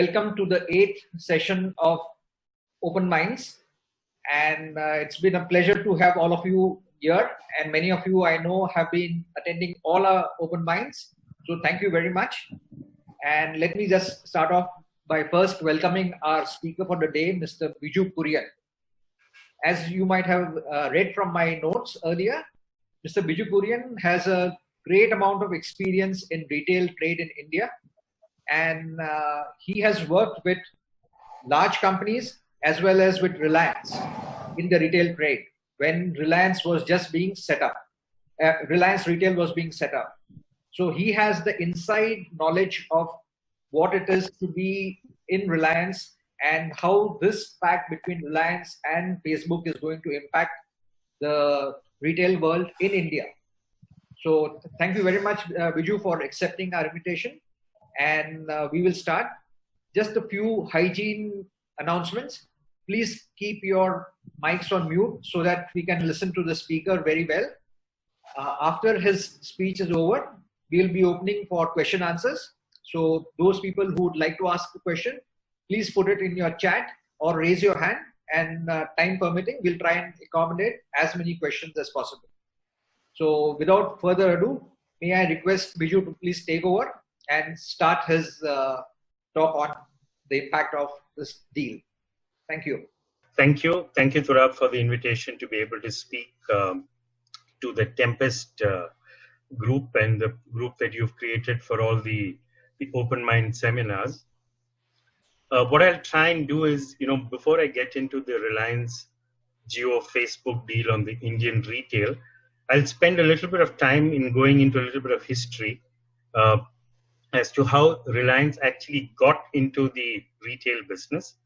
welcome to the 8th session of Open Minds. And it's been a pleasure to have all of you here. And many of you I know have been attending all our Open Minds. So thank you very much. And let me just start off by first welcoming our speaker for the day, Mr. Biju Kurian. As you might have read from my notes earlier, Mr. Biju Kurian has a great amount of experience in retail trade in India. And he has worked with large companies as well as with Reliance in the retail trade when Reliance was just being set up. Reliance Retail was being set up. So he has the inside knowledge of what it is to be in Reliance and how this pact between Reliance and Facebook is going to impact the retail world in India. So thank you very much, Biju, for accepting our invitation. And we will start. Just a few hygiene announcements. Please keep your mics on mute so that we can listen to the speaker very well. After his speech is over, we'll be opening for question answers. So those people who would like to ask a question, please put it in your chat or raise your hand, and time permitting, we'll try and accommodate as many questions as possible. So without further ado, may I request Biju to please take over and start his talk on the impact of this deal. Thank you. Thank you. Thank you, Turab, for the invitation to be able to speak to the Tempest group and the group that you've created for all the Open Mind seminars. What I'll try and do is, before I get into the Reliance Jio Facebook deal on the Indian retail, I'll spend a little bit of time in going into a little bit of history as to how Reliance actually got into the retail business.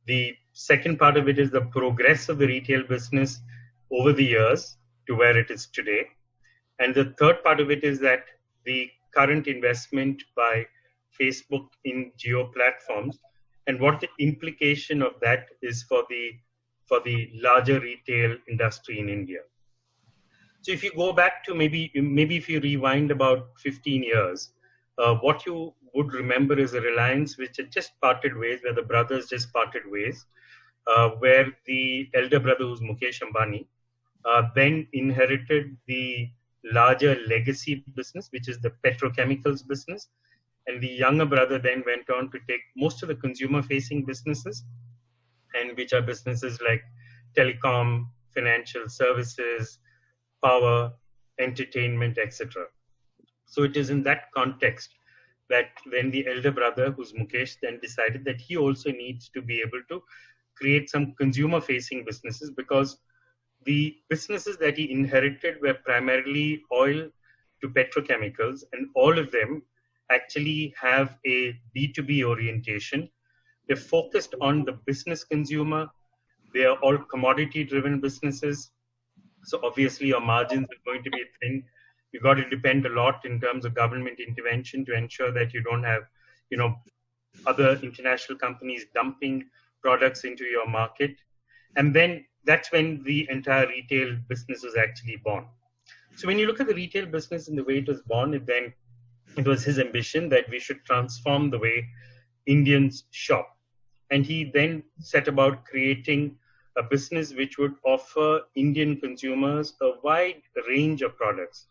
The second part of it is the progress of the retail business over the years to where it is today. And the third part of it is that the current investment by Facebook in Jio platforms and what the implication of that is for the larger retail industry in India. So if you go back to maybe if you rewind about 15 years, what you would remember is a Reliance which had just parted ways, where the brothers just parted ways, where the elder brother, who's Mukesh Ambani, then inherited the larger legacy business, which is the petrochemicals business. And the younger brother then went on to take most of the consumer-facing businesses, and which are businesses like telecom, financial services, power, entertainment, etc. So it is in that context that then the elder brother, who's Mukesh, then decided that he also needs to be able to create some consumer-facing businesses, because the businesses that he inherited were primarily oil to petrochemicals, and all of them actually have a B2B orientation. They're focused on the business consumer. They are all commodity-driven businesses. So obviously your margins are going to be thin. You've got to depend a lot in terms of government intervention to ensure that you don't have, other international companies dumping products into your market. And then that's when the entire retail business was actually born. So when you look at the retail business and the way it was born, it was his ambition that we should transform the way Indians shop. And he then set about creating a business which would offer Indian consumers a wide range of products,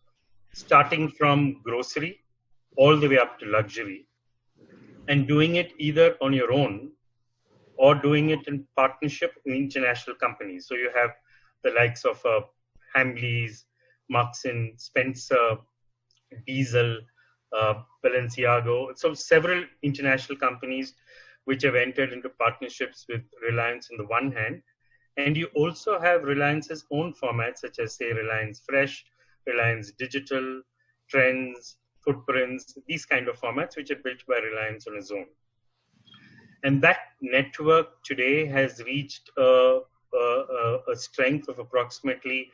starting from grocery all the way up to luxury, and doing it either on your own or doing it in partnership with international companies. So you have the likes of Hamleys, Marks & Spencer, Diesel, Balenciaga. So several international companies which have entered into partnerships with Reliance on the one hand. And you also have Reliance's own formats, such as, say, Reliance Fresh, Reliance Digital, Trends, Footprints, these kind of formats, which are built by Reliance on its own. And that network today has reached a strength of approximately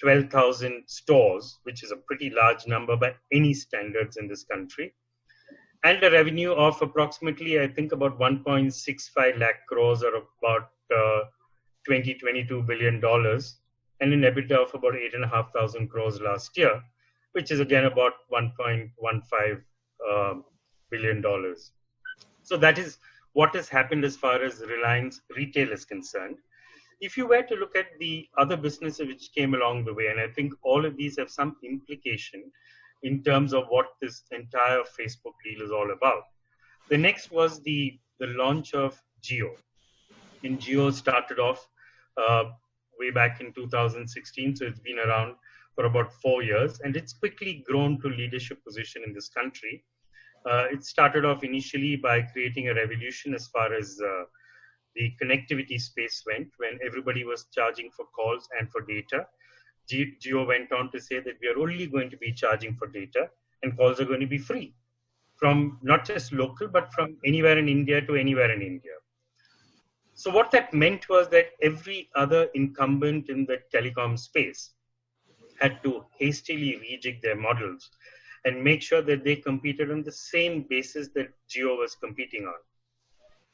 12,000 stores, which is a pretty large number by any standards in this country, and a revenue of approximately, I think, about 1.65 lakh crores, or about $22 billion, and an EBITDA of about 8,500 crores last year, which is again about $1.15 billion. So that is what has happened as far as Reliance Retail is concerned. If you were to look at the other businesses which came along the way, and I think all of these have some implication in terms of what this entire Facebook deal is all about. The next was the launch of Jio. And Jio started off uh, way back in 2016, so it's been around for about 4 years, and it's quickly grown to leadership position in this country. It started off initially by creating a revolution as far as the connectivity space went, when everybody was charging for calls and for data. Jio went on to say that we are only going to be charging for data and calls are going to be free from not just local, but from anywhere in India to anywhere in India. So what that meant was that every other incumbent in the telecom space had to hastily rejig their models and make sure that they competed on the same basis that Jio was competing on.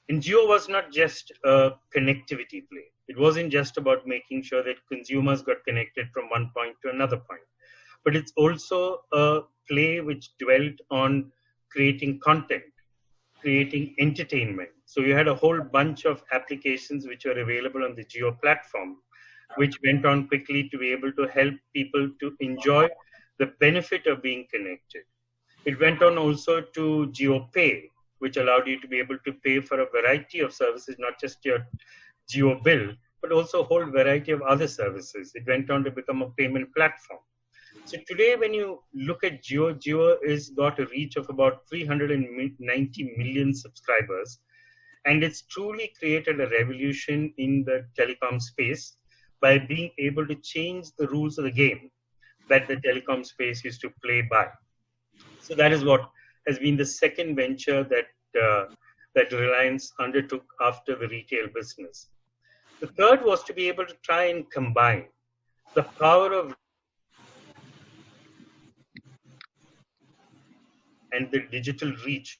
And Jio was not just a connectivity play. It wasn't just about making sure that consumers got connected from one point to another point. But it's also a play which dwelt on creating content, creating entertainment. So you had a whole bunch of applications which were available on the Jio platform, which went on quickly to be able to help people to enjoy the benefit of being connected. It went on also to Jio Pay, which allowed you to be able to pay for a variety of services, not just your Jio bill, but also a whole variety of other services. It went on to become a payment platform. So today, when you look at Jio, Jio has got a reach of about 390 million subscribers, and it's truly created a revolution in the telecom space by being able to change the rules of the game that the telecom space used to play by. So that is what has been the second venture that Reliance undertook after the retail business. The third was to be able to try and combine the power of and the digital reach.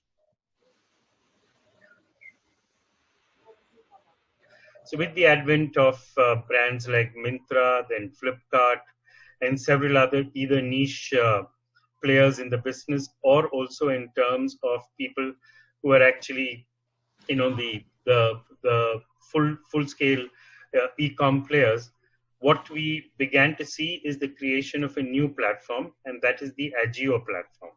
So with the advent of brands like Myntra, then Flipkart, and several other either niche players in the business, or also in terms of people who are actually, the full scale e-com players, what we began to see is the creation of a new platform, and that is the Jio platform.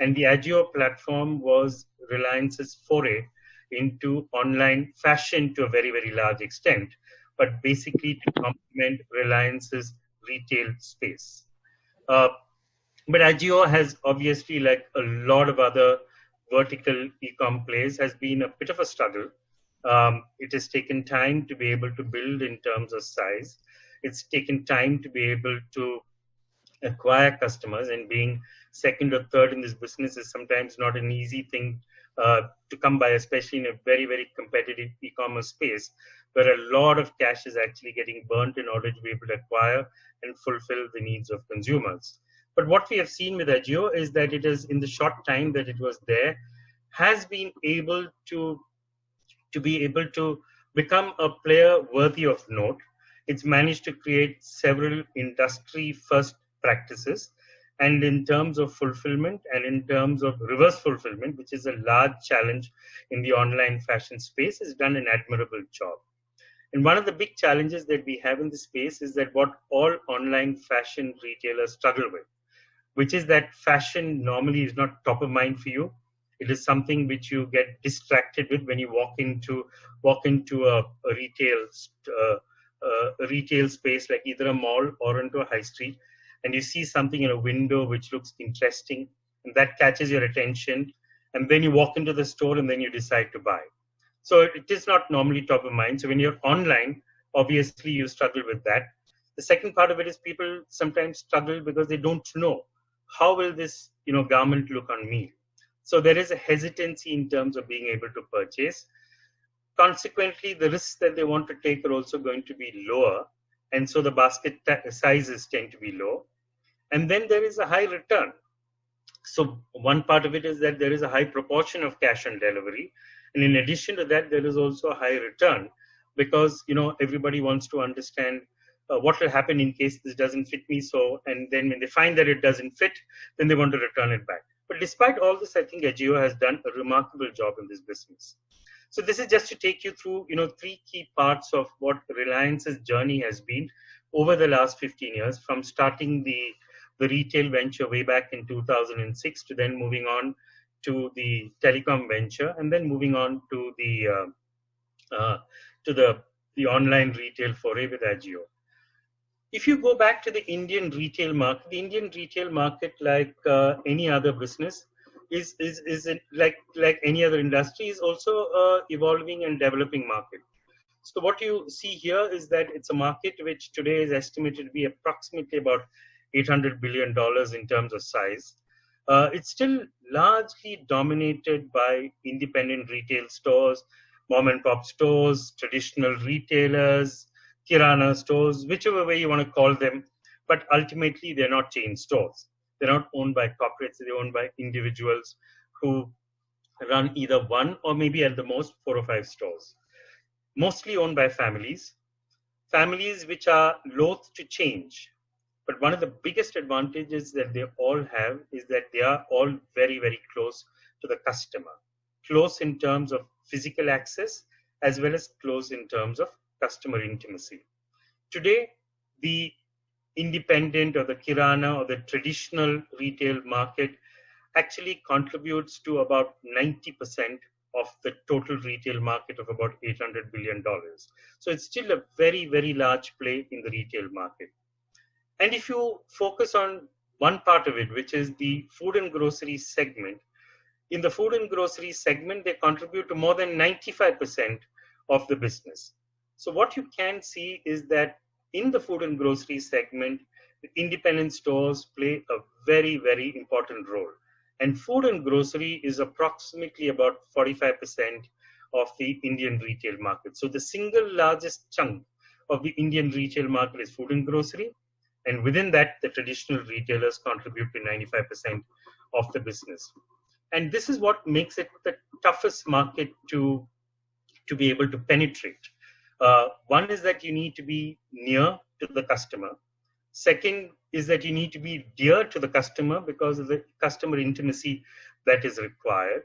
And the Jio platform was Reliance's foray into online fashion to a very, very large extent, but basically to complement Reliance's retail space. But Jio has obviously, like a lot of other vertical e-com plays, has been a bit of a struggle. It has taken time to be able to build in terms of size. It's taken time to be able to acquire customers, and being second or third in this business is sometimes not an easy thing to come by, especially in a very, very competitive e-commerce space where a lot of cash is actually getting burnt in order to be able to acquire and fulfill the needs of consumers. But what we have seen with Jio is that it is, in the short time that it was there, has been able to be able to become a player worthy of note. It's managed to create several industry first practices, and in terms of fulfillment and in terms of reverse fulfillment, which is a large challenge in the online fashion space, has done an admirable job. And one of the big challenges that we have in the space is that what all online fashion retailers struggle with, which is that fashion normally is not top of mind for you. It is something which you get distracted with when you walk into a retail space, like either a mall or into a high street, and you see something in a window which looks interesting, and that catches your attention, and then you walk into the store and then you decide to buy. So it is not normally top of mind. So when you're online, obviously you struggle with that. The second part of it is people sometimes struggle because they don't know how will this garment look on me. So there is a hesitancy in terms of being able to purchase. Consequently, the risks that they want to take are also going to be lower, and so the basket sizes tend to be low. And then there is a high return. So one part of it is that there is a high proportion of cash on delivery, and in addition to that, there is also a high return, because everybody wants to understand what will happen in case this doesn't fit me. So, and then when they find that it doesn't fit, then they want to return it back. But despite all this, I think Jio has done a remarkable job in this business. So this is just to take you through, three key parts of what Reliance's journey has been over the last 15 years, from starting the retail venture way back in 2006 to then moving on to the telecom venture, and then moving on to uh, the online retail foray with Jio. If you go back to the Indian retail market, like any other business, like any other industry, is also a evolving and developing market. So what you see here is that it's a market which today is estimated to be approximately about $800 billion in terms of size. It's still largely dominated by independent retail stores, mom and pop stores, traditional retailers, kirana stores, whichever way you want to call them. But ultimately, they're not chain stores. They're not owned by corporates. They're owned by individuals who run either one or maybe at the most 4 or 5 stores. Mostly owned by families which are loath to change. But one of the biggest advantages that they all have is that they are all very, very close to the customer. Close in terms of physical access, as well as close in terms of customer intimacy. Today, the independent or the kirana or the traditional retail market actually contributes to about 90% of the total retail market of about $800 billion. So it's still a very, very large play in the retail market. And if you focus on one part of it, which is the food and grocery segment, in the food and grocery segment, they contribute to more than 95% of the business. So what you can see is that in the food and grocery segment, the independent stores play a very, very important role. And food and grocery is approximately about 45% of the Indian retail market. So the single largest chunk of the Indian retail market is food and grocery. And within that, the traditional retailers contribute to 95% of the business. And this is what makes it the toughest market to be able to penetrate. One is that you need to be near to the customer. Second is that you need to be dear to the customer because of the customer intimacy that is required.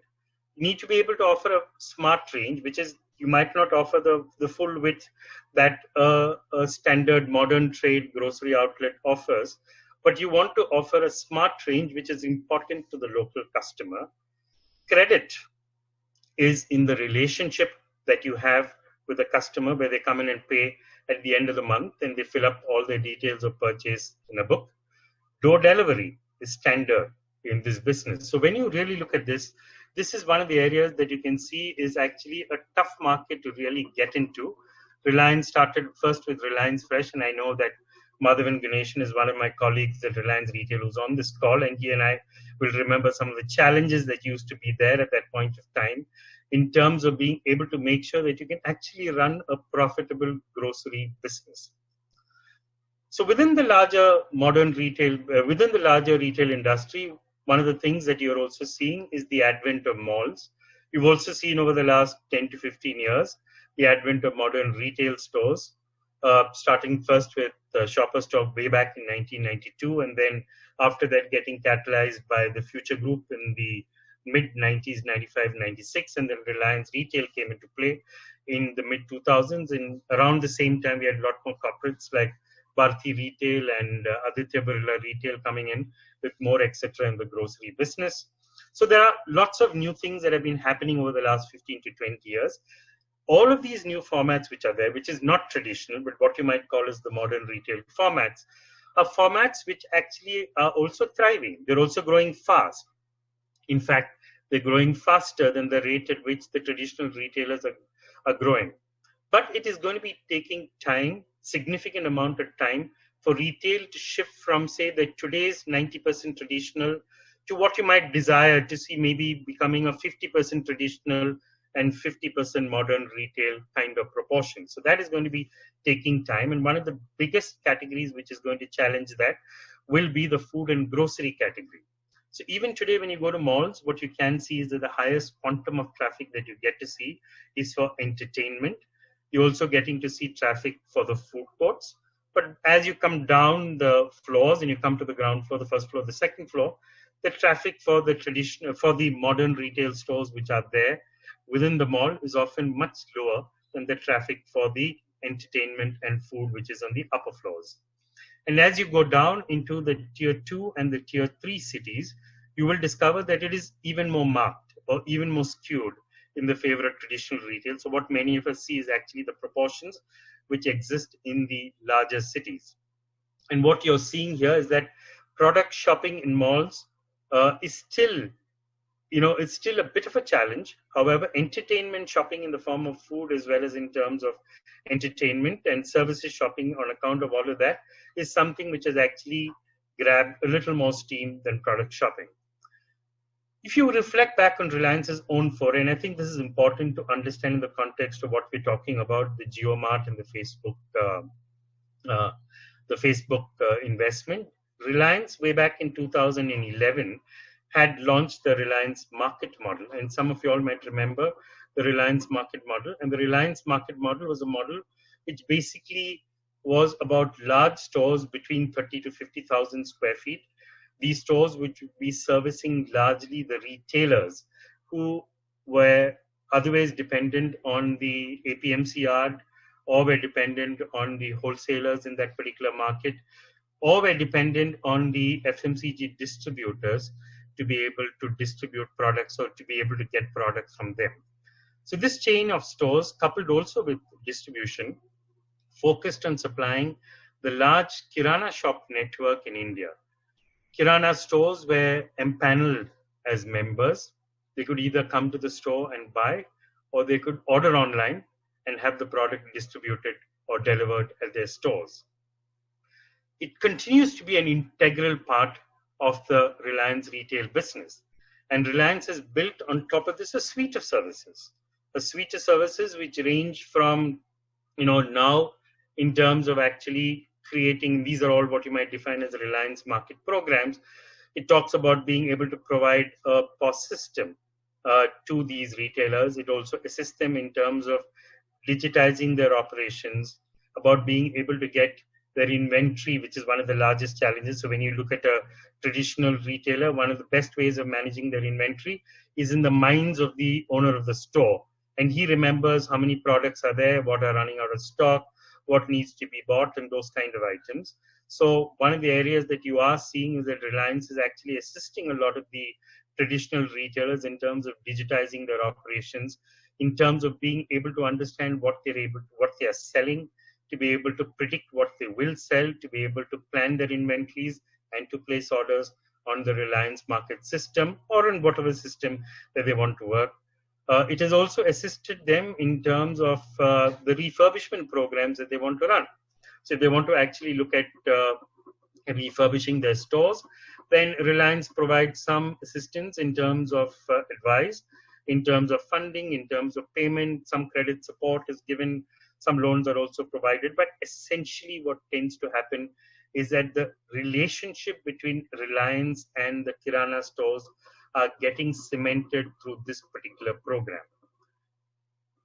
You need to be able to offer a smart range, which is you might not offer the full width that a standard modern trade grocery outlet offers, but you want to offer a smart range which is important to the local customer. Credit is in the relationship that you have with the customer, where they come in and pay at the end of the month and they fill up all their details of purchase in a book. Door delivery is standard in this business. So when you really look at this, this is one of the areas that you can see is actually a tough market to really get into. Reliance started first with Reliance Fresh, and I know that Madhavan Ganeshan is one of my colleagues at Reliance Retail who's on this call, and he and I will remember some of the challenges that used to be there at that point of time in terms of being able to make sure that you can actually run a profitable grocery business. So within the larger modern retail, within the larger retail industry, one of the things that you're also seeing is the advent of malls. You've also seen over the last 10 to 15 years, the advent of modern retail stores, starting first with Shoppers Stop way back in 1992, and then after that getting catalyzed by the Future Group in the mid-90s, 95, 96, and then Reliance Retail came into play in the mid-2000s. And around the same time, we had a lot more corporates like Bharti Retail and Aditya Birla Retail coming in with more etc. in the grocery business. So there are lots of new things that have been happening over the last 15 to 20 years. All of these new formats which are there, which is not traditional, but what you might call as the modern retail formats, are formats which actually are also thriving. They're also growing fast. In fact, they're growing faster than the rate at which the traditional retailers are growing. But it is going to be taking time, significant amount of time, for retail to shift from, say, the today's 90% traditional to what you might desire to see maybe becoming a 50% traditional and 50% modern retail kind of proportion. So that is going to be taking time. And one of the biggest categories which is going to challenge that will be the food and grocery category. So even today, when you go to malls, what you can see is that the highest quantum of traffic that you get to see is for entertainment. You're also getting to see traffic for the food courts. But as you come down the floors and you come to the ground floor, the first floor, the second floor, the traffic for the modern retail stores which are there within the mall is often much lower than the traffic for the entertainment and food which is on the upper floors. And as you go down into the tier 2 and the tier 3 cities, you will discover that it is even more marked or even more skewed in the favor of traditional retail. So what many of us see is actually the proportions which exist in the larger cities. And what you're seeing here is that product shopping in malls is still, it's still a bit of a challenge. However, entertainment shopping in the form of food as well as in terms of entertainment and services shopping on account of all of that is something which has actually grabbed a little more steam than product shopping. If you reflect back on Reliance's own foray, and I think this is important to understand in the context of what we're talking about, the JioMart and the Facebook investment, Reliance way back in 2011 had launched the Reliance market model. And some of you all might remember the Reliance market model. And the Reliance market model was a model which basically was about large stores between 30 to 50,000 square feet. These stores which would be servicing largely the retailers who were otherwise dependent on the APMC yard or were dependent on the wholesalers in that particular market or were dependent on the FMCG distributors to be able to distribute products or to be able to get products from them. So this chain of stores, coupled also with distribution, focused on supplying the large Kirana shop network in India. Kirana stores were empaneled as members. They could either come to the store and buy, or they could order online and have the product distributed or delivered at their stores. It continues to be an integral part of the Reliance retail business. And Reliance has built on top of this a suite of services which range from, now in terms of actually creating, these are all what you might define as Reliance market programs. It talks about being able to provide a POS system to these retailers. It also assists them in terms of digitizing their operations, about being able to get their inventory, which is one of the largest challenges. So when you look at a traditional retailer, one of the best ways of managing their inventory is in the minds of the owner of the store. And he remembers how many products are there, what are running out of stock, what needs to be bought, and those kind of items. So one of the areas that you are seeing is that Reliance is actually assisting a lot of the traditional retailers in terms of digitizing their operations, in terms of being able to understand what they are selling, to be able to predict what they will sell, to be able to plan their inventories and to place orders on the Reliance market system or on whatever system that they want to work. It has also assisted them in terms of the refurbishment programs that they want to run. So if they want to actually look at refurbishing their stores, then Reliance provides some assistance in terms of advice, in terms of funding, in terms of payment. Some credit support is given, some loans are also provided. But essentially what tends to happen is that the relationship between Reliance and the Kirana stores are getting cemented through this particular program.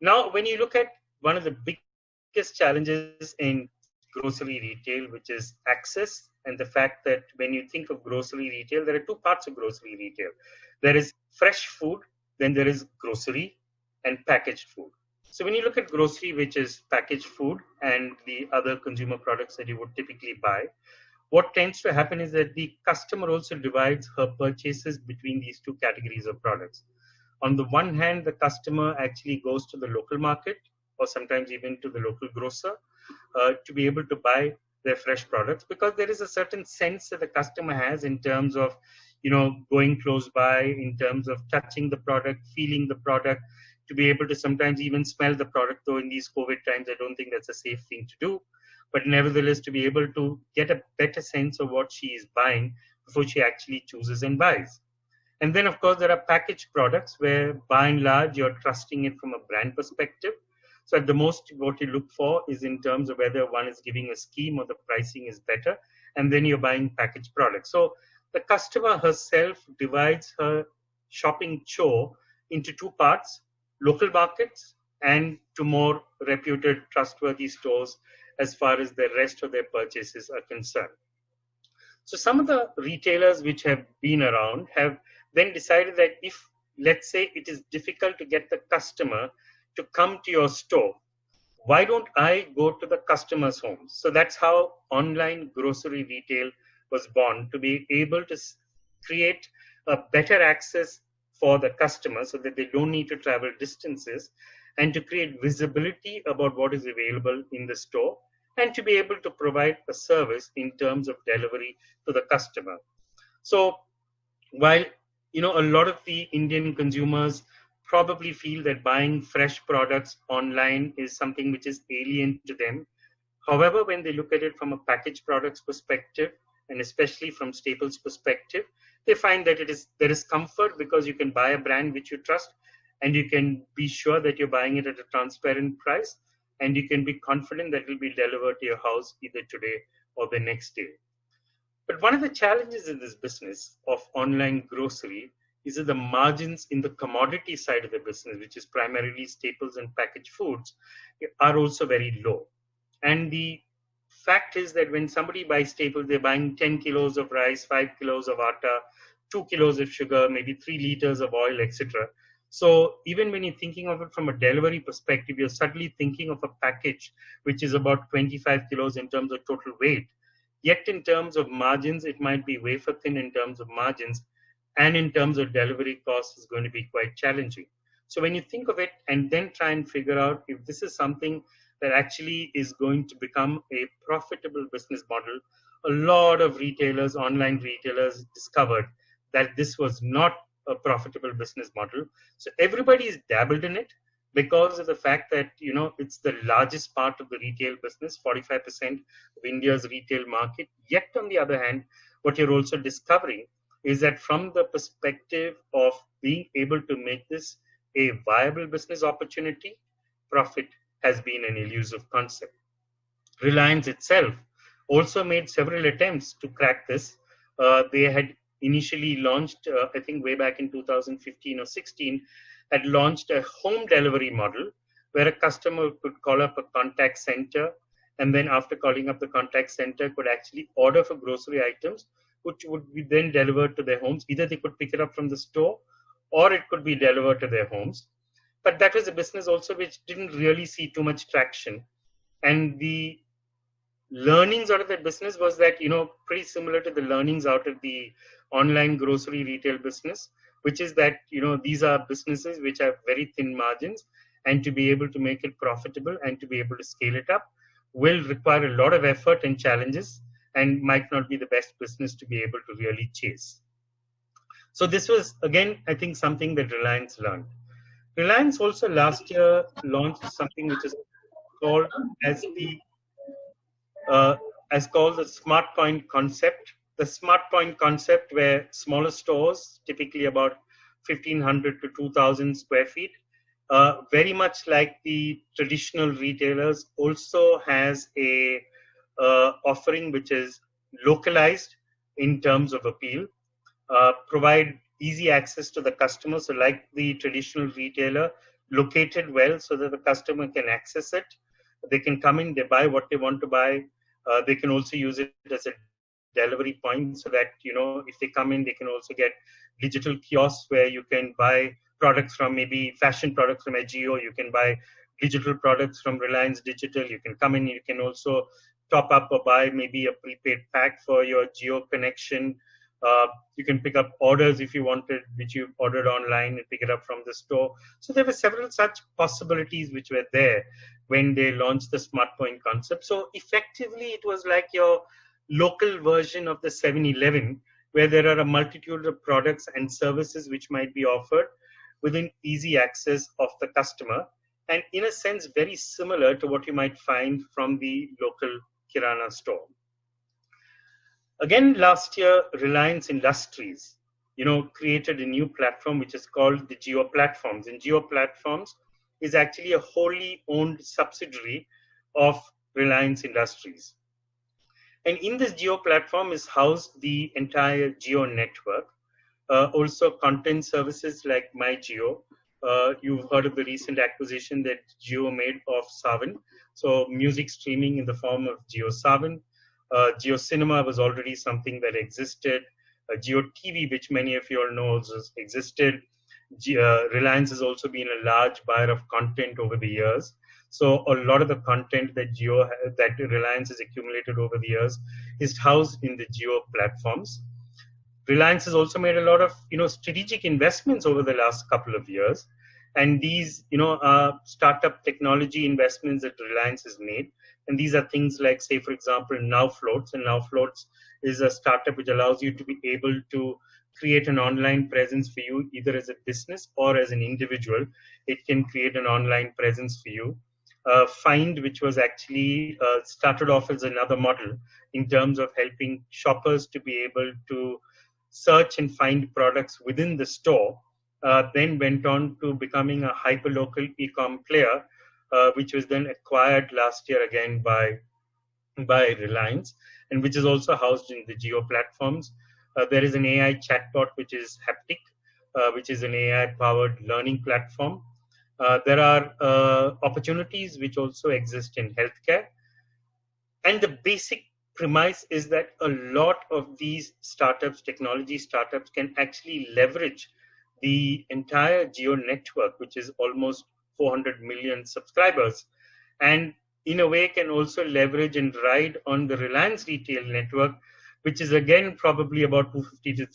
Now, when you look at one of the biggest challenges in grocery retail, which is access, and the fact that when you think of grocery retail, there are two parts of grocery retail. There is fresh food, then there is grocery and packaged food. So when you look at grocery, which is packaged food and the other consumer products that you would typically buy, what tends to happen is that the customer also divides her purchases between these two categories of products. On the one hand, the customer actually goes to the local market or sometimes even to the local grocer to be able to buy their fresh products, because there is a certain sense that the customer has in terms of, going close by, in terms of touching the product, feeling the product, to be able to sometimes even smell the product, though in these COVID times, I don't think that's a safe thing to do. But nevertheless, to be able to get a better sense of what she is buying before she actually chooses and buys. And then, of course, there are packaged products where, by and large, you're trusting it from a brand perspective. So at the most, what you look for is in terms of whether one is giving a scheme or the pricing is better, and then you're buying packaged products. So the customer herself divides her shopping chore into two parts: local markets and to more reputed, trustworthy stores as far as the rest of their purchases are concerned. So some of the retailers which have been around have then decided that if, let's say, it is difficult to get the customer to come to your store, why don't I go to the customer's home? So that's how online grocery retail was born, to be able to create a better access for the customer so that they don't need to travel distances, and to create visibility about what is available in the store, and to be able to provide a service in terms of delivery to the customer. So while a lot of the Indian consumers probably feel that buying fresh products online is something which is alien to them, however, when they look at it from a packaged products perspective, and especially from staples perspective, they find that there is comfort because you can buy a brand which you trust, and you can be sure that you're buying it at a transparent price, and you can be confident that it will be delivered to your house either today or the next day. But one of the challenges in this business of online grocery is that the margins in the commodity side of the business, which is primarily staples and packaged foods, are also very low. And the fact is that when somebody buys staples, they're buying 10 kilos of rice, 5 kilos of atta, 2 kilos of sugar, maybe 3 liters of oil, etc. So even when you're thinking of it from a delivery perspective, you're suddenly thinking of a package which is about 25 kilos in terms of total weight. Yet in terms of margins, it might be wafer thin in terms of margins, and in terms of delivery costs is going to be quite challenging. So when you think of it and then try and figure out if this is something that actually is going to become a profitable business model, a lot of retailers, online retailers, discovered that this was not a profitable business model. So everybody is dabbled in it because of the fact that it's the largest part of the retail business, 45% of India's retail market. Yet on the other hand, what you're also discovering is that from the perspective of being able to make this a viable business opportunity, profit has been an elusive concept. Reliance itself also made several attempts to crack this. They had initially launched, I think way back in 2015 or 16, had launched a home delivery model where a customer could call up a contact center, and then after calling up the contact center could actually order for grocery items, which would be then delivered to their homes. Either they could pick it up from the store or it could be delivered to their homes. But that was a business also which didn't really see too much traction. And the learnings out of that business was that, pretty similar to the learnings out of the online grocery retail business, which is that, these are businesses which have very thin margins, and to be able to make it profitable and to be able to scale it up will require a lot of effort and challenges, and might not be the best business to be able to really chase. So this was, again, I think something that Reliance learned. Reliance also last year launched something which is called as called the Smart Point concept. The Smart Point concept, where smaller stores, typically about 1,500 to 2,000 square feet, very much like the traditional retailers, also has a offering which is localized in terms of appeal, provide easy access to the customer. So like the traditional retailer, located well so that the customer can access it. They can come in, they buy what they want to buy. They can also use it as a delivery point so that, if they come in, they can also get digital kiosks where you can buy products from, maybe fashion products from Jio. You can buy digital products from Reliance Digital. You can come in, you can also top up or buy maybe a prepaid pack for your Jio connection. You can pick up orders if you wanted, which you ordered online, and pick it up from the store. So there were several such possibilities which were there when they launched the Smart Point concept. So effectively, it was like your local version of the 7-Eleven, where there are a multitude of products and services which might be offered within easy access of the customer, and in a sense very similar to what you might find from the local Kirana store. Again, last year, Reliance Industries, created a new platform which is called the Jio Platforms. And Jio Platforms is actually a wholly owned subsidiary of Reliance Industries. And in this Jio platform is housed the entire Jio network. Also content services like MyJio. You've heard of the recent acquisition that Jio made of Saavn. So music streaming in the form of Jio Saavn. Jio Cinema was already something that existed. Jio TV, which many of you all know, also existed. Reliance has also been a large buyer of content over the years. So a lot of the content that that Reliance has accumulated over the years is housed in the Jio platforms. Reliance has also made a lot of strategic investments over the last couple of years, and these startup technology investments that Reliance has made, and these are things like, say for example, Now Floats, and Now Floats is a startup which allows you to be able to create an online presence for you either as a business or as an individual. It can create an online presence for you. Find, which was actually started off as another model in terms of helping shoppers to be able to search and find products within the store, then went on to becoming a hyperlocal e-com player, which was then acquired last year again by Reliance, and which is also housed in the Jio platforms. There is an AI chatbot which is Haptic, which is an AI-powered learning platform. There are opportunities which also exist in healthcare, and the basic premise is that a lot of these startups, technology startups, can actually leverage the entire Geo network, which is almost 400 million subscribers, and in a way can also leverage and ride on the Reliance retail network, which is again probably about 250 to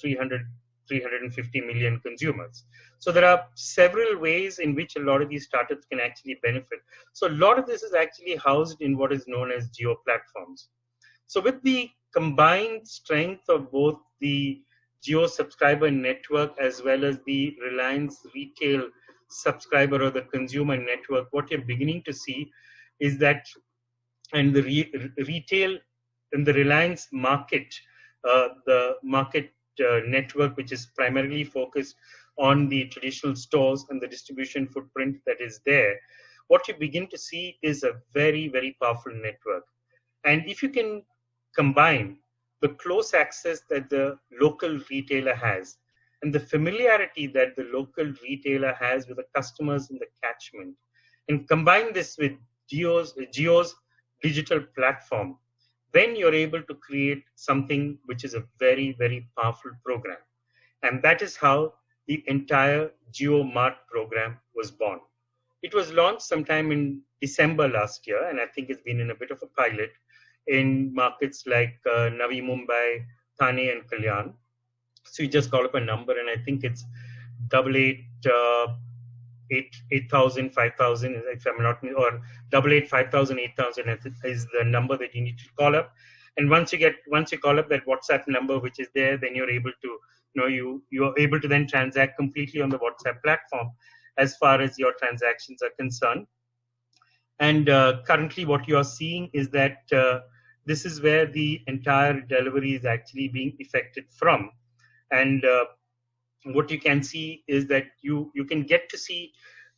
350 million consumers. So there are several ways in which a lot of these startups can actually benefit. So a lot of this is actually housed in what is known as Geo platforms. So with the combined strength of both the Jio subscriber network as well as the Reliance retail subscriber or the consumer network, what you're beginning to see is that, and the retail and the Reliance market, the market network, which is primarily focused on the traditional stores and the distribution footprint that is there, what you begin to see is a very, very powerful network. And if you can combine the close access that the local retailer has and the familiarity that the local retailer has with the customers in the catchment, and combine this with Jio's digital platform, then you're able to create something which is a very, very powerful program. And that is how the entire Jio Mart program was born. It was launched sometime in December last year, and I think it's been in a bit of a pilot in markets like Navi Mumbai, Thane, and Kalyan. So you just call up a number, and I think it's 8,000, 5,000, if I'm not, or 8,500, 8,000 is the number that you need to call up. And once you call up that WhatsApp number, which is there, then you're able to, you're able to then transact completely on the WhatsApp platform as far as your transactions are concerned. And currently what you are seeing is that this is where the entire delivery is actually being effected from. And what you can see is that you can get to see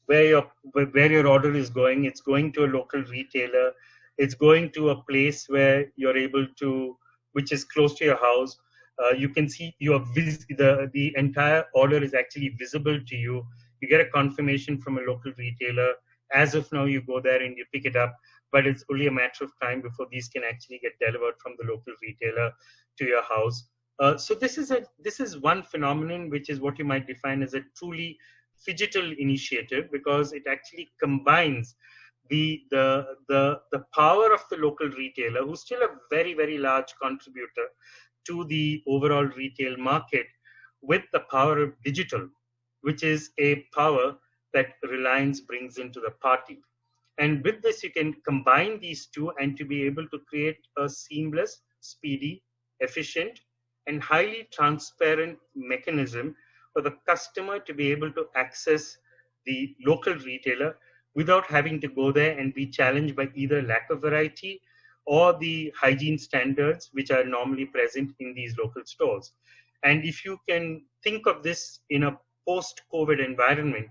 where your order is going. It's going to a local retailer. It's going to a place where you're able to, which is close to your house. You can see the entire order is actually visible to you. You get a confirmation from a local retailer. As of now, you go there and you pick it up, but it's only a matter of time before these can actually get delivered from the local retailer to your house. So this is one phenomenon which is what you might define as a truly phygital initiative, because it actually combines the power of the local retailer, who's still a very, very large contributor to the overall retail market, with the power of digital, which is a power that Reliance brings into the party. And with this, you can combine these two and to be able to create a seamless, speedy, efficient, and highly transparent mechanism for the customer to be able to access the local retailer without having to go there and be challenged by either lack of variety or the hygiene standards which are normally present in these local stores. And if you can think of this in a post-COVID environment,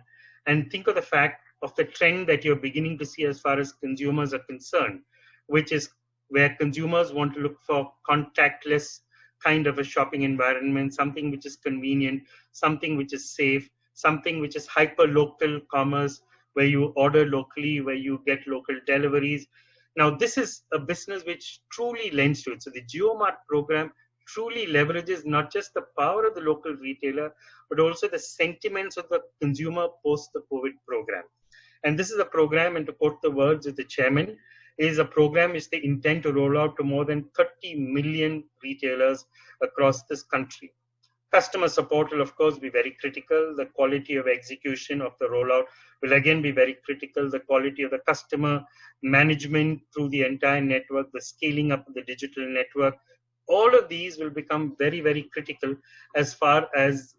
and think of the fact of the trend that you're beginning to see as far as consumers are concerned, which is where consumers want to look for contactless kind of a shopping environment, something which is convenient, something which is safe, something which is hyper local commerce, where you order locally, where you get local deliveries. Now, this is a business which truly lends to it. So the JioMart program truly leverages not just the power of the local retailer, but also the sentiments of the consumer post the COVID program. And this is a program, and to quote the words of the chairman, is a program which they intend to roll out to more than 30 million retailers across this country. Customer support will, of course, be very critical. The quality of execution of the rollout will again be very critical. The quality of the customer management through the entire network, the scaling up of the digital network, all of these will become very, very critical as far as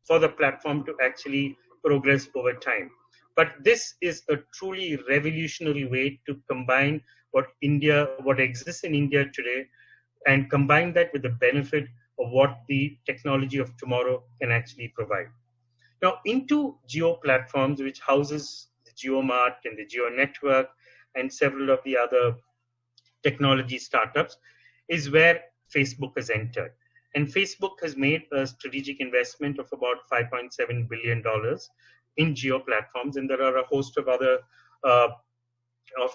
for the platform to actually progress over time. But this is a truly revolutionary way to combine what exists in India today, and combine that with the benefit of what the technology of tomorrow can actually provide. Now, into Jio platforms, which houses the JioMart and the Jio network and several of the other technology startups, is where Facebook has entered. And Facebook has made a strategic investment of about $5.7 billion in Jio platforms, and there are a host of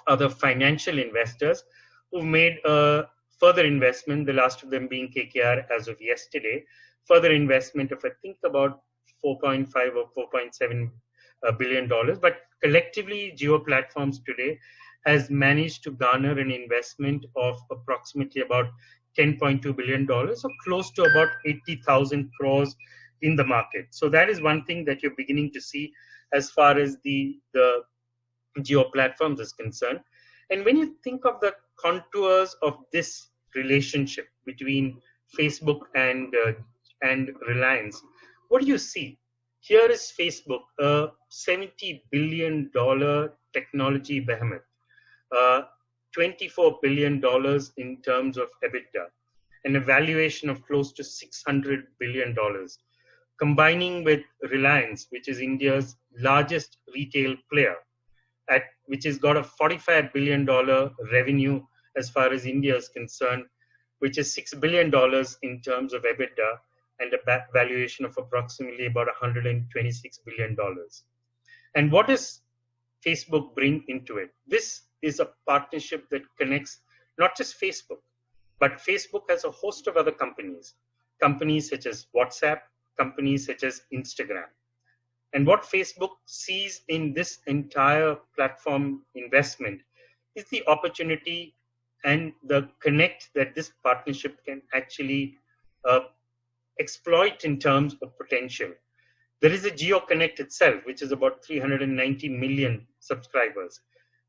other financial investors who made a further investment, the last of them being KKR as of yesterday, further investment of I think about 4.5 or 4.7 billion dollars. But collectively, Jio platforms today has managed to garner an investment of approximately about $10.2 billion, or close to about 80,000 crores in the market. So that is one thing that you're beginning to see as far as the Jio platforms is concerned. And when you think of the contours of this relationship between Facebook and Reliance, what do you see? Here is Facebook, a $70 billion technology behemoth, $24 billion in terms of EBITDA, and a valuation of close to $600 billion. Combining with Reliance, which is India's largest retail player, which has got a $45 billion revenue as far as India is concerned, which is $6 billion in terms of EBITDA, and a valuation of approximately about $126 billion. And what does Facebook bring into it? This is a partnership that connects not just Facebook, but Facebook has a host of other companies such as WhatsApp, companies such as Instagram. And what Facebook sees in this entire platform investment is the opportunity and the connect that this partnership can actually exploit in terms of potential. There is a Jio Connect itself, which is about 390 million subscribers.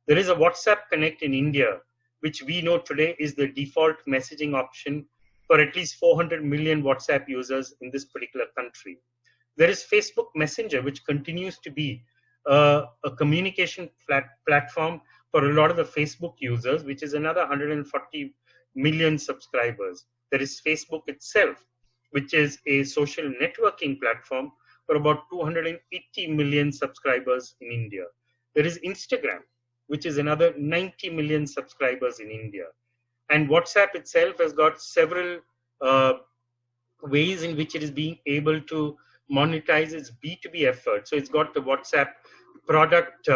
There is a WhatsApp Connect in India, which we know today is the default messaging option for at least 400 million WhatsApp users in this particular country. There is Facebook Messenger, which continues to be a communication platform for a lot of the Facebook users, which is another 140 million subscribers. There is Facebook itself, which is a social networking platform for about 280 million subscribers in India. There is Instagram, which is another 90 million subscribers in India. And WhatsApp itself has got several ways in which it is being able to monetize its B2B effort. So it's got the WhatsApp product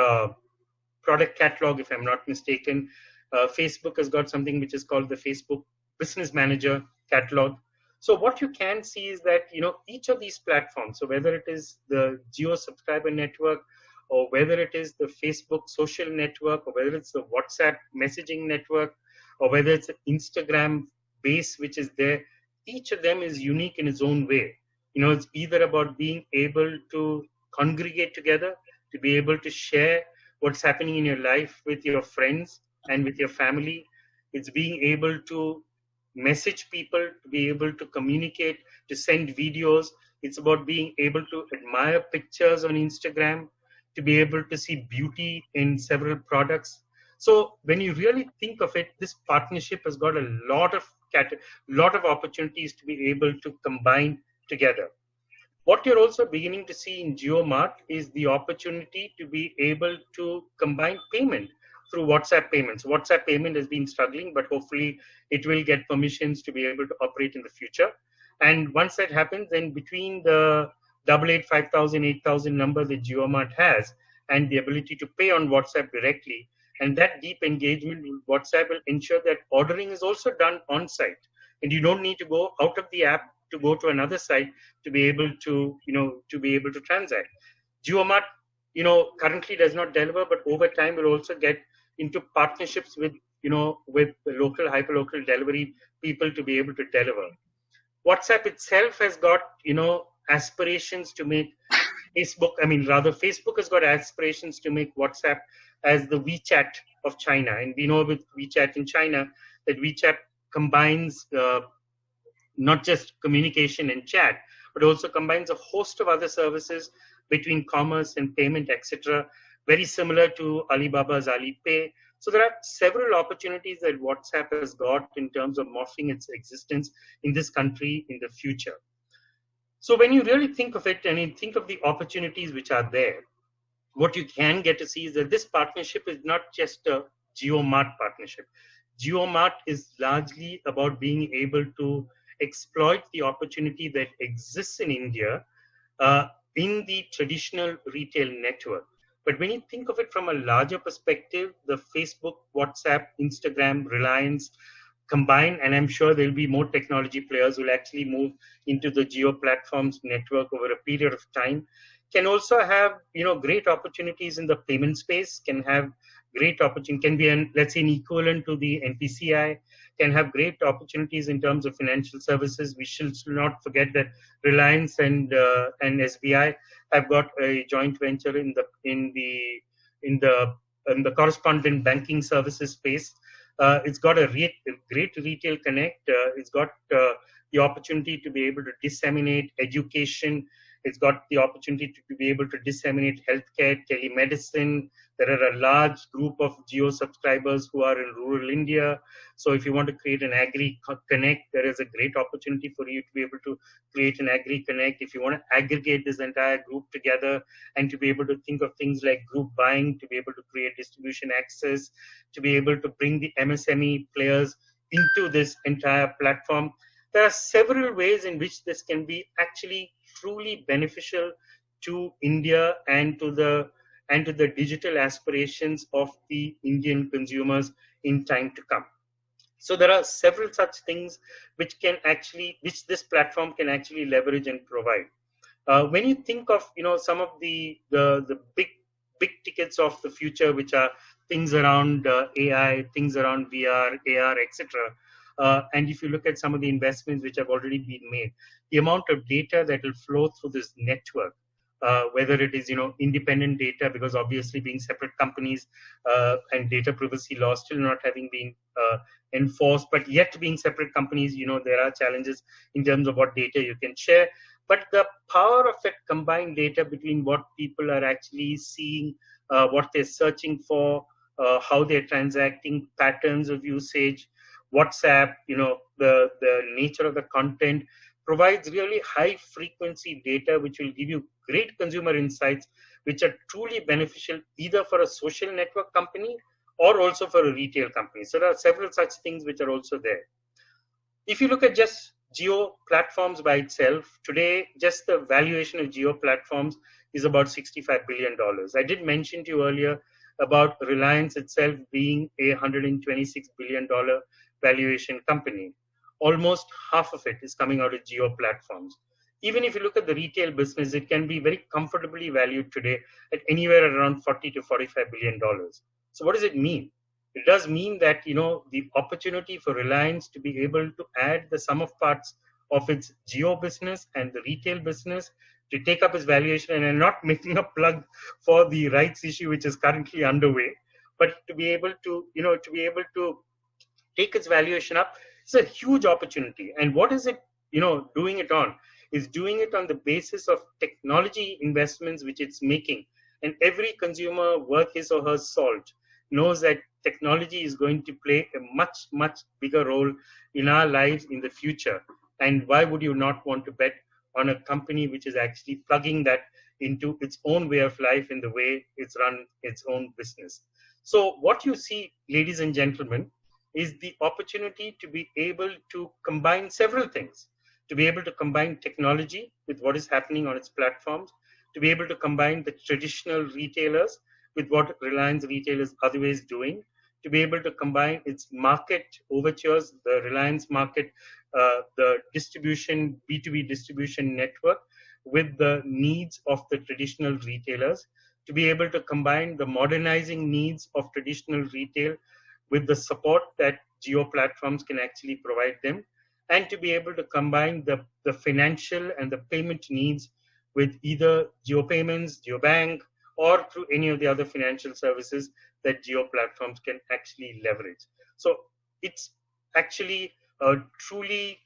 catalog, if I'm not mistaken. Facebook has got something which is called the Facebook Business Manager catalog. So what you can see is that, each of these platforms, so whether it is the Jio subscriber network, or whether it is the Facebook social network, or whether it's the WhatsApp messaging network, or whether it's the Instagram base which is there, each of them is unique in its own way. It's either about being able to congregate together, to be able to share what's happening in your life with your friends and with your family. It's being able to message people, to be able to communicate, to send videos. It's about being able to admire pictures on Instagram, to be able to see beauty in several products. So when you really think of it, this partnership has got a lot of opportunities to be able to combine together. What you're also beginning to see in JioMart is the opportunity to be able to combine payment through WhatsApp payments. WhatsApp payment has been struggling, but hopefully it will get permissions to be able to operate in the future. And once that happens, then between the 888 5000 8000 number that JioMart has and the ability to pay on WhatsApp directly, And that deep engagement with WhatsApp will ensure that ordering is also done on site. And you don't need to go out of the app to go to another site to be able to, to be able to transact. JioMart, currently does not deliver, but over time will also get into partnerships with, with the local, hyperlocal delivery people to be able to deliver. WhatsApp itself has got, aspirations to make Facebook has got aspirations to make WhatsApp as the WeChat of China. And we know with WeChat in China that WeChat combines not just communication and chat, but also combines a host of other services between commerce and payment, etc., very similar to Alibaba's Alipay. So there are several opportunities that WhatsApp has got in terms of morphing its existence in this country in the future. So when you really think of it and you think of the opportunities which are there, what you can get to see is that this partnership is not just a JioMart partnership. JioMart is largely about being able to exploit the opportunity that exists in India in the traditional retail network. But when you think of it from a larger perspective, the Facebook, WhatsApp, Instagram, Reliance combine, and I'm sure there'll be more technology players who will actually move into the Jio platforms network over a period of time, can also have great opportunities in the payment space, can have great opportunity, can be let's say an equivalent to the NPCI, can have great opportunities in terms of financial services. We should not forget that Reliance and SBI have got a joint venture in the correspondent banking services space. It's got a great retail connect. It's got the opportunity to be able to disseminate education. It's got the opportunity to be able to disseminate healthcare, telemedicine. There are a large group of Jio subscribers who are in rural India. So if you want to create an Agri Connect, there is a great opportunity for you to be able to create an Agri Connect. If you want to aggregate this entire group together and to be able to think of things like group buying, to be able to create distribution access, to be able to bring the MSME players into this entire platform, there are several ways in which this can be actually truly beneficial to India and to the digital aspirations of the Indian consumers in time to come. So there are several such things which this platform can actually leverage and provide. When you think of some of the big tickets of the future, which are things around AI, things around VR, AR, etc. And if you look at some of the investments which have already been made, the amount of data that will flow through this network, whether it is independent data, because obviously being separate companies and data privacy laws still not having been enforced, but yet being separate companies, there are challenges in terms of what data you can share. But the power of that combined data between what people are actually seeing, what they're searching for, how they're transacting, patterns of usage, WhatsApp, the nature of the content, provides really high frequency data which will give you great consumer insights which are truly beneficial either for a social network company or also for a retail company. So there are several such things which are also there. If you look at just Jio platforms by itself, today just the valuation of Jio platforms is about $65 billion. I did mention to you earlier about Reliance itself being a $126 billion valuation company. Almost half of it is coming out of Jio platforms. Even if you look at the retail business, it can be very comfortably valued today at anywhere around $40 to $45 billion. So what does it mean? It does mean that, the opportunity for Reliance to be able to add the sum of parts of its Jio business and the retail business to take up its valuation, and I'm not making a plug for the rights issue which is currently underway, but to be able to take its valuation up, it's a huge opportunity. And what is it, doing it on? Is doing it on the basis of technology investments which it's making. And every consumer worth his or her salt knows that technology is going to play a much, much bigger role in our lives in the future. And why would you not want to bet on a company which is actually plugging that into its own way of life in the way it's run its own business? So what you see, ladies and gentlemen, is the opportunity to be able to combine several things, to be able to combine technology with what is happening on its platforms, to be able to combine the traditional retailers with what Reliance Retail is otherwise doing, to be able to combine its market overtures, the Reliance market, the distribution, B2B distribution network, with the needs of the traditional retailers, to be able to combine the modernizing needs of traditional retail with the support that Jio platforms can actually provide them, and to be able to combine the financial and the payment needs with either Jio Payments, Jio Bank, or through any of the other financial services that Jio platforms can actually leverage. So it's actually a truly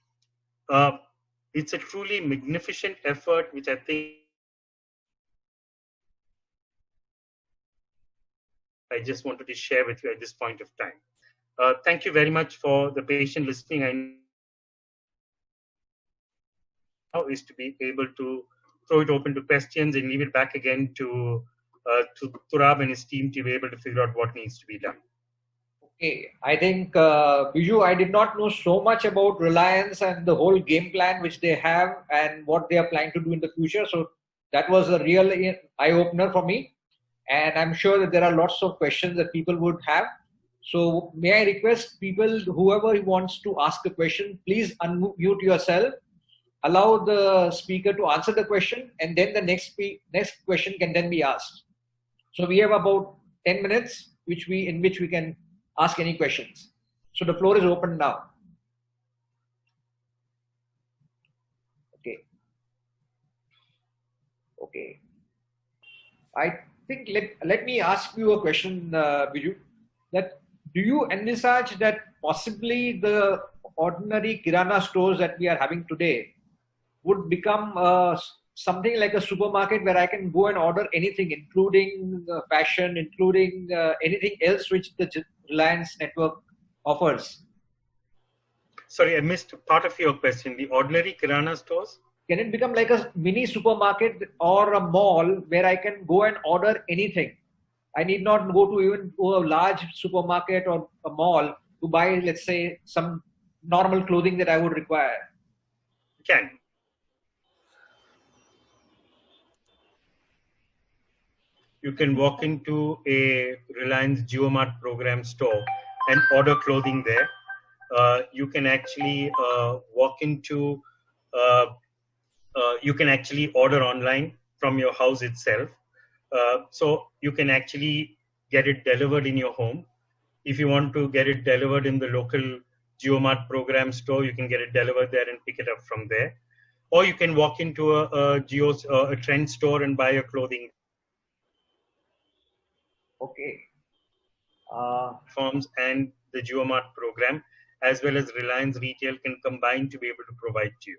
it's a truly magnificent effort, which I think I just wanted to share with you at this point of time. Thank you very much for the patient listening. I now is to be able to throw it open to questions and leave it back again to Turab and his team to be able to figure out what needs to be done. Okay, I think, Biju, I did not know so much about Reliance and the whole game plan which they have and what they are planning to do in the future. So that was a real eye-opener for me. And I'm sure that there are lots of questions that people would have. So may I request people, whoever wants to ask a question, please unmute yourself, allow the speaker to answer the question, and then the next question can then be asked. So we have about 10 minutes in which we can ask any questions. So the floor is open now. Okay. I think let me ask you a question, Biju. That do you envisage that possibly the ordinary Kirana stores that we are having today would become something like a supermarket where I can go and order anything, including fashion, including anything else which the Reliance network offers? Sorry, I missed part of your question. The ordinary Kirana stores? Can it become like a mini supermarket or a mall where I can go and order anything? I need not go to even to a large supermarket or a mall to buy, let's say, some normal clothing that I would require. Can. You can walk into a Reliance JioMart program store and order clothing there. You can actually walk into you can actually order online from your house itself. So you can actually get it delivered in your home. If you want to get it delivered in the local JioMart program store, you can get it delivered there and pick it up from there. Or you can walk into a trend store and buy your clothing. Okay. Platforms and the JioMart program, as well as Reliance Retail, can combine to be able to provide to you.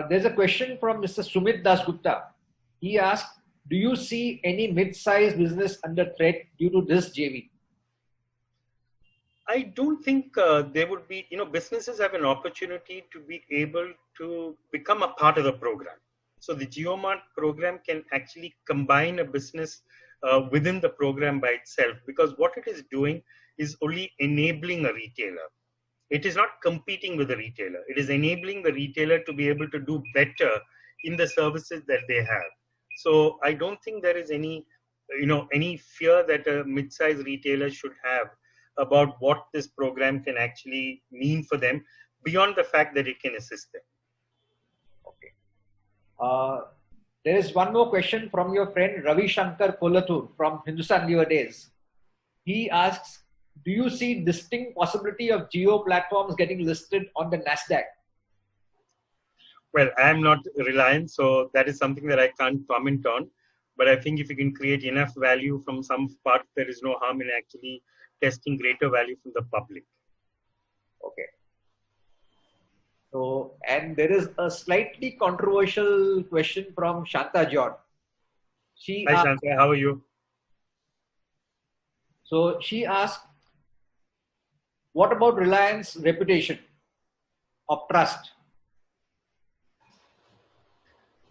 There's a question from Mr. Sumit Dasgupta. He asked, do you see any mid-sized business under threat due to this JV? I don't think there would be, businesses have an opportunity to be able to become a part of the program. So the JioMart program can actually combine a business within the program by itself, because what it is doing is only enabling a retailer. It is not competing with the retailer. It is enabling the retailer to be able to do better in the services that they have. So I don't think there is any fear that a mid-sized retailer should have about what this program can actually mean for them, beyond the fact that it can assist them. Okay. There is one more question from your friend Ravi Shankar Kolathur from Hindustan Lever Days. He asks, do you see distinct possibility of Jio platforms getting listed on the NASDAQ? Well, I am not Reliance, so that is something that I can't comment on. But I think if you can create enough value from some part, there is no harm in actually testing greater value from the public. Okay. So, and there is a slightly controversial question from Shanta George. Hi Shanta, how are you? So she asked, what about Reliance reputation of trust?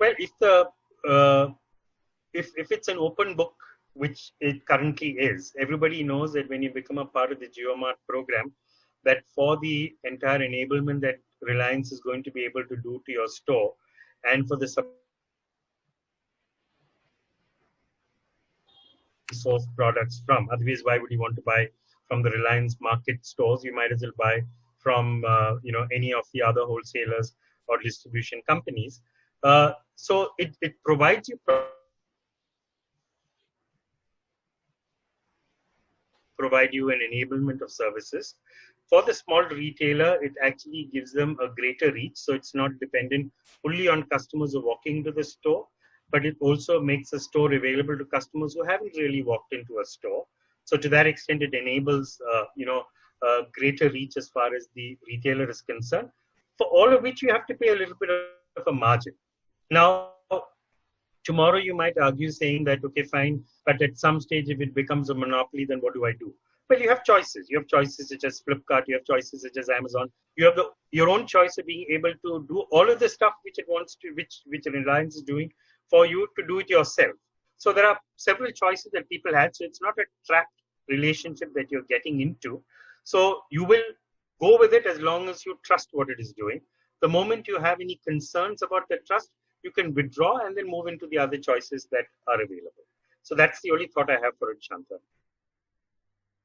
Well, if it's an open book, which it currently is, everybody knows that when you become a part of the JioMart program, that for the entire enablement that Reliance is going to be able to do to your store, and for the source products from. Otherwise, why would you want to buy from the Reliance Market stores? You might as well buy from any of the other wholesalers or distribution companies. So it provides you provide you an enablement of services. For the small retailer, it actually gives them a greater reach. So it's not dependent fully on customers who are walking into the store, but it also makes the store available to customers who haven't really walked into a store. So to that extent, it enables, greater reach as far as the retailer is concerned, for all of which you have to pay a little bit of a margin. Now, tomorrow you might argue saying that, okay, fine, but at some stage, if it becomes a monopoly, then what do I do? Well, you have choices. You have choices such as Flipkart. You have choices such as Amazon. You have your own choice of being able to do all of the stuff which it wants to, which Reliance is doing for you to do it yourself. So there are several choices that people had. So it's not a trapped relationship that you're getting into. So you will go with it as long as you trust what it is doing. The moment you have any concerns about the trust, you can withdraw and then move into the other choices that are available. So that's the only thought I have for it, Shanta.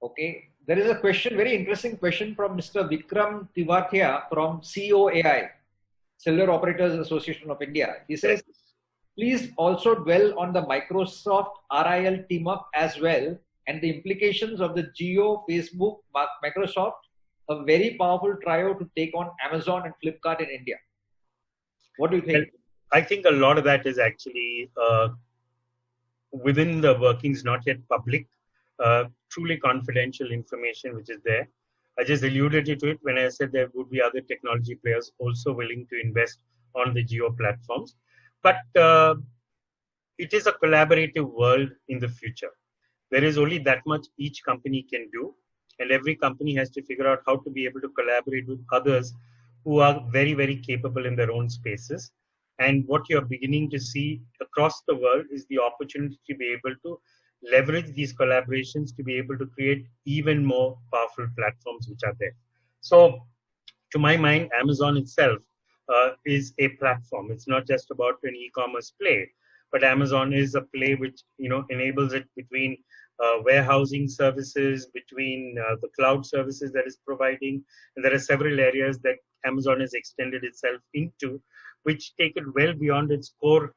Okay. There is a question, very interesting question from Mr. Vikram Tivatia from COAI, Cellular Operators Association of India. He says, please also dwell on the Microsoft RIL team up as well and the implications of the Jio, Facebook, Microsoft, a very powerful trio to take on Amazon and Flipkart in India. What do you think? I think a lot of that is actually within the workings, not yet public, truly confidential information which is there. I just alluded to it when I said there would be other technology players also willing to invest on the Jio platforms. But it is a collaborative world in the future. There is only that much each company can do, and every company has to figure out how to be able to collaborate with others who are very, very capable in their own spaces. And what you're beginning to see across the world is the opportunity to be able to leverage these collaborations to be able to create even more powerful platforms which are there. So, to my mind, Amazon itself is a platform. It's not just about an e-commerce play, but Amazon is a play which enables it between warehousing services, between the cloud services that is providing, and there are several areas that Amazon has extended itself into, which take it well beyond its core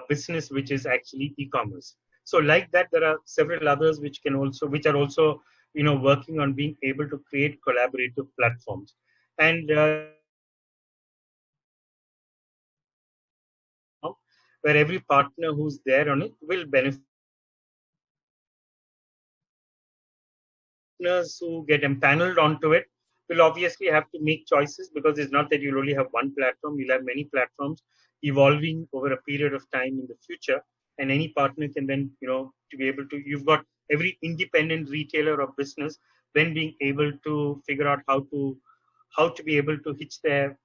business, which is actually e-commerce. So, like that, there are several others which are also working on being able to create collaborative platforms. And where every partner who's there on it will benefit. Partners who get empaneled onto it will obviously have to make choices, because it's not that you'll only have one platform, you'll have many platforms evolving over a period of time in the future. And any partner can then, to be able to, you've got every independent retailer or business then being able to figure out how to be able to hitch their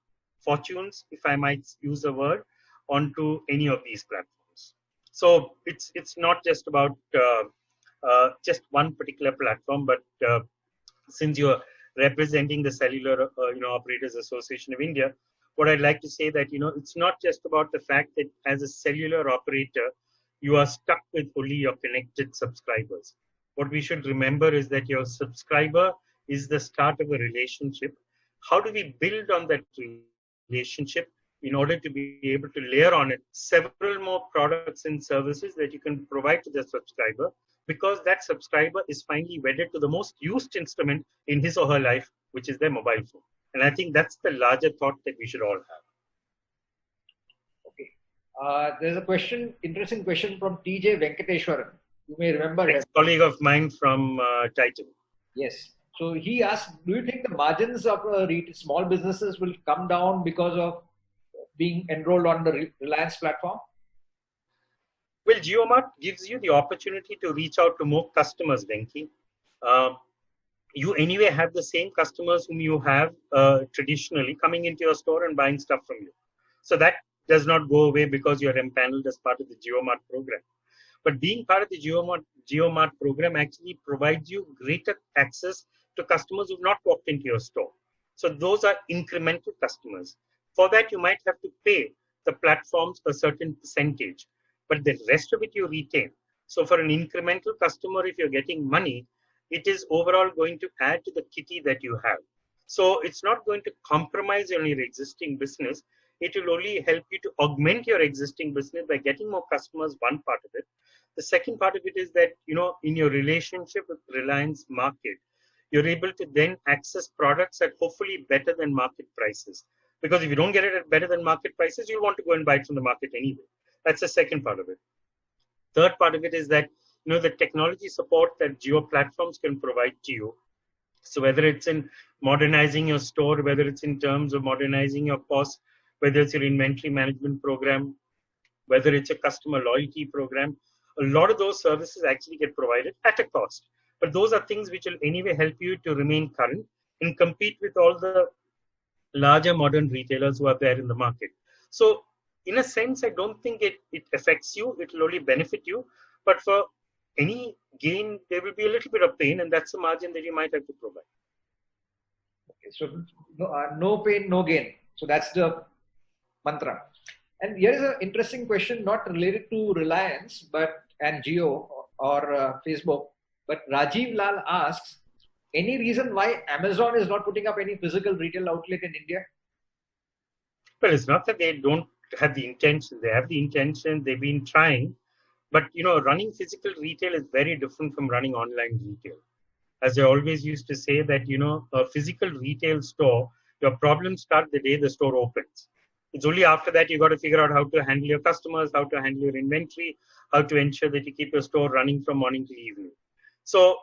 fortunes, if I might use a word, onto any of these platforms. So it's not just about just one particular platform, but since you're representing the Cellular Operators Association of India, what I'd like to say that it's not just about the fact that as a cellular operator you are stuck with only your connected subscribers. What we should remember is that your subscriber is the start of a relationship. How do we build on that relationship in order to be able to layer on it several more products and services that you can provide to the subscriber, because that subscriber is finally wedded to the most used instrument in his or her life, which is their mobile phone. And I think that's the larger thought that we should all have. Okay. There's a interesting question from TJ Venkateshwaran. You may remember him. Colleague of mine from Titan. Yes. So he asked, do you think the margins of small businesses will come down because of being enrolled on the Reliance platform? Well, JioMart gives you the opportunity to reach out to more customers, Venki. You anyway have the same customers whom you have traditionally coming into your store and buying stuff from you. So that does not go away because you're empaneled as part of the JioMart program. But being part of the JioMart program actually provides you greater access to customers who've not walked into your store. So those are incremental customers. For that, you might have to pay the platforms a certain percentage, but the rest of it you retain. So for an incremental customer, if you're getting money, it is overall going to add to the kitty that you have. So it's not going to compromise on your existing business. It will only help you to augment your existing business by getting more customers, one part of it. The second part of it is that, in your relationship with Reliance Market, you're able to then access products at hopefully better than market prices. Because if you don't get it at better than market prices, you want to go and buy it from the market anyway. That's the second part of it. Third part of it is that, the technology support that Jio platforms can provide to you. So whether it's in modernizing your store, whether it's in terms of modernizing your POS, whether it's your inventory management program, whether it's a customer loyalty program, a lot of those services actually get provided at a cost. But those are things which will anyway help you to remain current and compete with all the larger modern retailers who are there in the market. So in a sense, I don't think it affects you. It will only benefit you. But for any gain, there will be a little bit of pain, and that's the margin that you might have to provide. Okay, so no pain, no gain. So that's the mantra. And here is an interesting question, not related to Reliance and Jio or Facebook, but Rajiv Lal asks, any reason why Amazon is not putting up any physical retail outlet in India? Well, it's not that they don't have the intention. They have the intention. They've been trying. But, running physical retail is very different from running online retail. As I always used to say that, a physical retail store, your problems start the day the store opens. It's only after that you got to figure out how to handle your customers, how to handle your inventory, how to ensure that you keep your store running from morning to evening. So,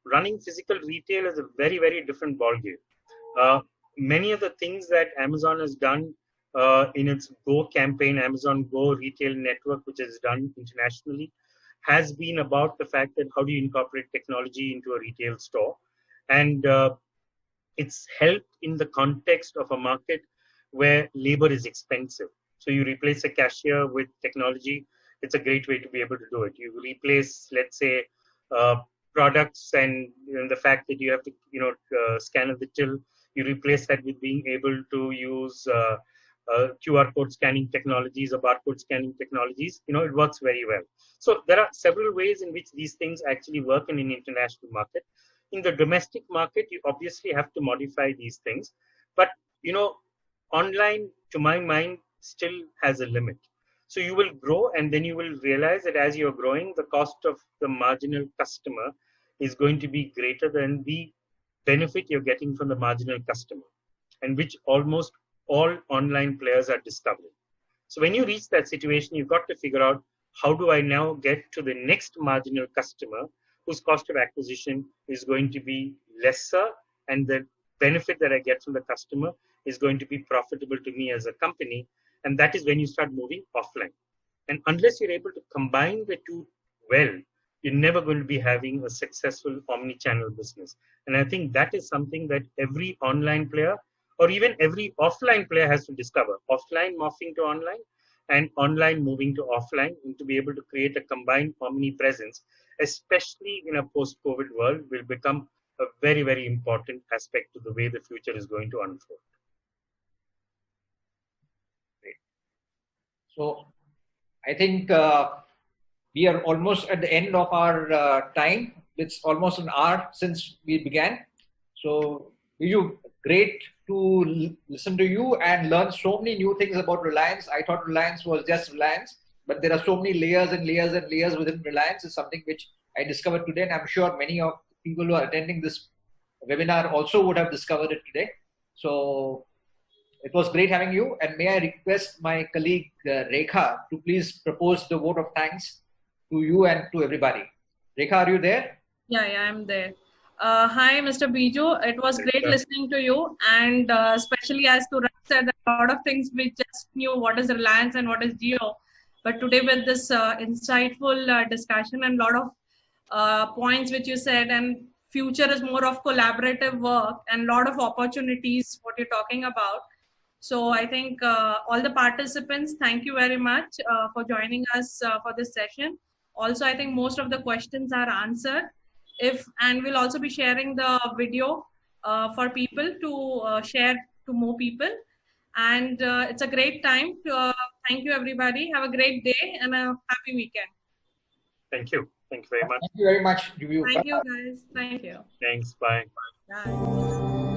running physical retail is a very, very different ballgame. Many of the things that Amazon has done in its Go campaign, Amazon Go retail network, which is done internationally, has been about the fact that how do you incorporate technology into a retail store. And it's helped in the context of a market where labor is expensive. So you replace a cashier with technology. It's a great way to be able to do it. You replace, let's say, products and the fact that you have to, scan at the till. You replace that with being able to use QR code scanning technologies or barcode scanning technologies. It works very well. So there are several ways in which these things actually work in an international market. In the domestic market, you obviously have to modify these things. But, online, to my mind, still has a limit. So you will grow, and then you will realize that as you're growing, the cost of the marginal customer is going to be greater than the benefit you're getting from the marginal customer, and which almost all online players are discovering. So when you reach that situation, you've got to figure out, how do I now get to the next marginal customer whose cost of acquisition is going to be lesser, and the benefit that I get from the customer is going to be profitable to me as a company. And that is when you start moving offline. And unless you're able to combine the two well, you're never going to be having a successful omni-channel business. And I think that is something that every online player or even every offline player has to discover. Offline morphing to online and online moving to offline, and to be able to create a combined omni-presence, especially in a post-COVID world, will become a very, very important aspect to the way the future is going to unfold. So I think we are almost at the end of our time. It's almost an hour since we began. So Biju, great to listen to you and learn so many new things about Reliance. I thought Reliance was just Reliance, but there are so many layers and layers and layers within Reliance. Is something which I discovered today, and I'm sure many of the people who are attending this webinar also would have discovered it today. So it was great having you, and may I request my colleague Rekha to please propose the vote of thanks to you and to everybody. Rekha, are you there? Yeah, I'm there. Hi, Mr. Biju. It was great listening to you, and especially as Turab said, a lot of things we just knew what is Reliance and what is Jio. But today with this insightful discussion and a lot of points which you said, and future is more of collaborative work and a lot of opportunities, what you're talking about. So I think all the participants, thank you very much for joining us for this session. Also, I think most of the questions are answered. And we'll also be sharing the video for people to share to more people. And it's a great time. Thank you, everybody. Have a great day and a happy weekend. Thank you. Thank you very much. Thank you very much, Jio. Thank you, guys. Thank you. Thanks. Bye. Bye.